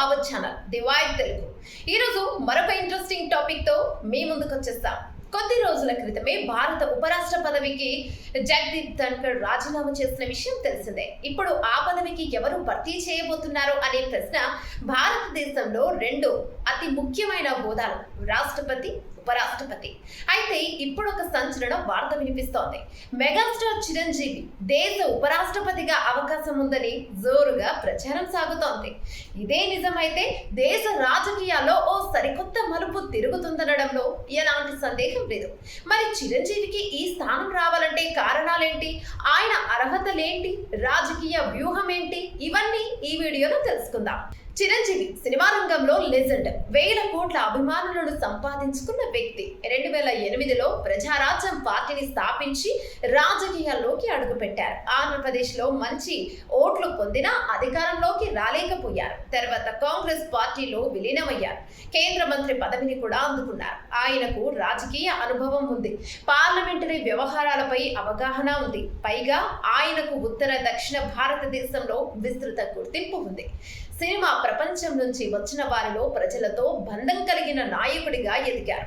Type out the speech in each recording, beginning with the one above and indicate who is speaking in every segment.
Speaker 1: Our channel divide Telugu. ఈరోజు మరొక interesting topic తో మీ ముందుకు వచ్చేస్తాం. కొద్ది రోజుల క్రితమే భారత ఉపరాష్ట్ర పదవికి జగదీప్ ధన్కర్ రాజీనామా చేసిన విషయం తెలిసిందే. ఇప్పుడు ఆ పదవికి ఎవరు భర్తీ చేయబోతున్నారు అనే ప్రశ్న భారతదేశంలో రెండు అతి ముఖ్యమైన హోదాలు రాష్ట్రపతి, ఉపరాష్ట్రపతి. అయితే ఇప్పుడు ఒక సంచలన వార్త వినిపిస్తోంది. మెగాస్టార్ చిరంజీవి దేశ ఉపరాష్ట్రపతిగా అవకాశం ఉందని జోరుగా ప్రచారం సాగుతోంది. ఇదే నిజమైతే దేశ రాజకీయాల్లో ఓ సరికొత్త మలుపు తిరుగుతుందనడంలో ఎలాంటి సందేహం లేదు. మరి చిరంజీవికి ఈ స్థానం రావాలంటే కారణాలేంటి, ఆయన అర్హతలేంటి, రాజకీయ వ్యూహం ఏంటి, ఇవన్నీ ఈ వీడియోలో తెలుసుకుందాం. చిరంజీవి సినిమా రంగంలో లెజెండ్, వేల కోట్ల అభిమానులను సంపాదించుకున్న వ్యక్తి. 2008లో ప్రజారాజ్యం పార్టీని స్థాపించి రాజకీయాల్లోకి అడుగుపెట్టారు. ఆంధ్రప్రదేశ్లో మంచి ఓట్లు పొందినా అధికారంలోకి రాలేకపోయారు. తర్వాత కాంగ్రెస్ పార్టీలో విలీనమయ్యారు. కేంద్ర మంత్రి పదవిని కూడా అందుకున్నారు. ఆయనకు రాజకీయ అనుభవం ఉంది, పార్లమెంటరీ వ్యవహారాలపై అవగాహన ఉంది. పైగా ఆయనకు ఉత్తర దక్షిణ భారతదేశంలో విస్తృత గుర్తింపు ఉంది. సినిమా ప్రపంచం నుంచి వచ్చిన వారిలో ప్రజలతో బంధం కలిగిన నాయకుడిగా ఎదిగారు.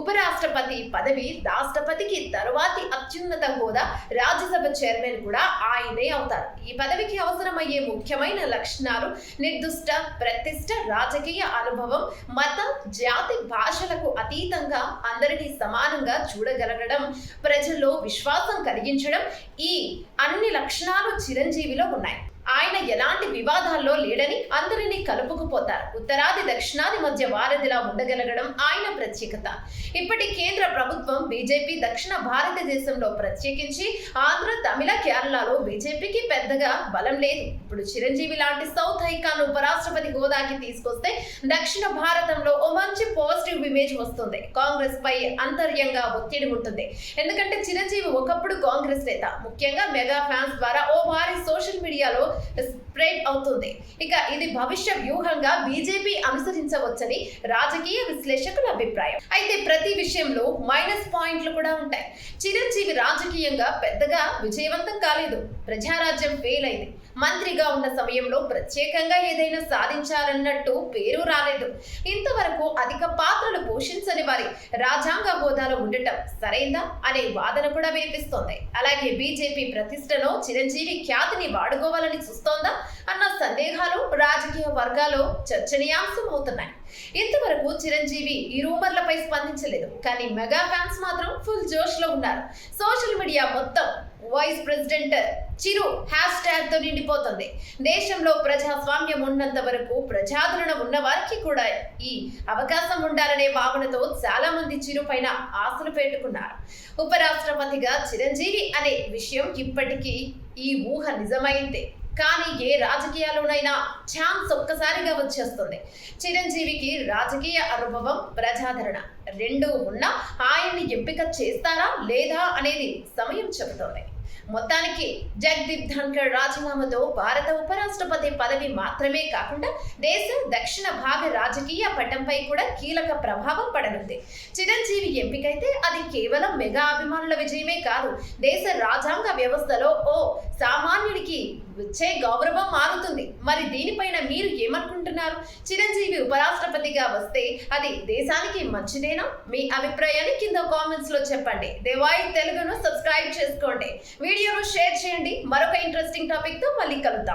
Speaker 1: ఉపరాష్ట్రపతి పదవి రాష్ట్రపతికి తరువాతి అత్యున్నత హోదా. రాజ్యసభ చైర్మన్ కూడా ఆయనే అవుతారు. ఈ పదవికి అవసరమయ్యే ముఖ్యమైన లక్షణాలు నిర్దిష్ట ప్రతిష్ట, రాజకీయ అనుభవం, మత, జాతి, భాషలకు అతీతంగా అందరినీ సమానంగా చూడగలగడం, ప్రజల్లో విశ్వాసం కలిగించడం. ఈ అన్ని లక్షణాలు చిరంజీవిలో ఉన్నాయి. ఆయన ఎలాంటి వివాదాల్లో లేడని అందరినీ కలుపుకుపోతారు. ఉత్తరాది దక్షిణాది మధ్య వారధిలా ఉండగలగడం ఆయన ప్రత్యేకత. ఇప్పటి కేంద్ర ప్రభుత్వం బీజేపీ దక్షిణ భారతదేశంలో ప్రత్యేకించి ఆంధ్ర, తమిళ, కేరళలో బీజేపీకి పెద్దగా బలం లేదు. ఇప్పుడు చిరంజీవి లాంటి సౌత్ ఐకాన్ ఉపరాష్ట్రపతి హోదాకి తీసుకొస్తే దక్షిణ భారతంలో ఓ మంచి పాజిటివ్ ఇమేజ్ వస్తుంది. కాంగ్రెస్ పై అంతర్యంగా ఒత్తిడి ఉంటుంది. ఎందుకంటే చిరంజీవి ఒకప్పుడు కాంగ్రెస్ నేత, ముఖ్యంగా మెగా ఫ్యాన్స్ ద్వారా ఓ భారీ సోషల్ మీడియాలో స్ప్రెడ్ అవుతుంది. ఇక ఇది భవిష్య వ్యూహంగా బీజేపీ అనుసరించవచ్చని రాజకీయ విశ్లేషకుల అభిప్రాయం. అయితే ప్రతి విషయంలో మైనస్ పాయింట్లు కూడా ఉంటాయి. చిరంజీవి రాజకీయంగా పెద్దగా విజయవంతం కాలేదు. ప్రజారాజ్యం ఫెయిల్ అయింది. మంత్రిగా ఉన్న సమయంలో ప్రత్యేకంగా ఏదైనా సాధించాలన్నట్టు పేరు రాలేదు. ఇంతవరకు అధిక పాత్రలు పోషించని వారి రాజ్యాంగ హోదాలో ఉండటం సరైందా అనే వాదన కూడా వినిపిస్తోంది. అలాగే బీజేపీ ప్రతిష్టను చిరంజీవి ఖ్యాతిని వాడుకోవాలని చూస్తోందా అన్న సందేహాలు రాజకీయ వర్గాల్లో చర్చనీయాంశం అవుతున్నాయి. ఇంతవరకు చిరంజీవి ఈ రూమర్లపై స్పందించలేదు. కానీ మెగా ఫ్యాన్స్ మాత్రం ఫుల్ జోష్ లో ఉన్నారు. సోషల్ మీడియా మొత్తం వైస్ ప్రెసిడెంట్ చిరు హ్యాష్ ట్యాగ్ తో నిండిపోతుంది. దేశంలో ప్రజాస్వామ్యం ఉన్నంత వరకు ప్రజాదరణ ఉన్న వారికి కూడా ఈ అవకాశం ఉండాలనే భావనతో చాలా మంది చిరు పైన ఆశలు పెట్టుకున్నారు. ఉపరాష్ట్రపతిగా చిరంజీవి అనే విషయం ఇప్పటికీ ఈ ఊహ నిజమైందే. కానీ ఏ రాజకీయాల్లోనైనా ఛాన్స్ ఒక్కసారిగా వచ్చేస్తుంది. చిరంజీవికి రాజకీయ అనుభవం, ప్రజాదరణ రెండూ ఉన్నా ఆయన్ని ఎంపిక చేస్తారా లేదా అనేది సమయం చెబుతోంది. మొత్తానికి జగదీప్ ధన్కర్ రాజీనామాతో భారత ఉపరాష్ట్రపతి పదవి మాత్రమే కాకుండా దేశ దక్షిణ భాగ రాజకీయ పటంపై కూడా కీలక ప్రభావం పడనుంది. చిరంజీవి ఎంపికైతే అది కేవలం మెగా అభిమానుల విజయమే కాదు, దేశ రాజ్యాంగ వ్యవస్థలో ఓ సామాన్యుడికి వచ్చే గౌరవం మారుతుంది. మరి దీనిపైన మీరు ఏమనుకుంటున్నారు? చిరంజీవి ఉపరాష్ట్రపతిగా వస్తే అది దేశానికి మంచిదేనా? మీ అభిప్రాయాన్ని కింద కామెంట్స్ లో చెప్పండి. డివైడ్ తెలుగును సబ్స్క్రైబ్ చేసుకోండి, వీడియోను షేర్ చేయండి. మరొక ఇంట్రెస్టింగ్ టాపిక్ తో మళ్ళీ కలుద్దాం.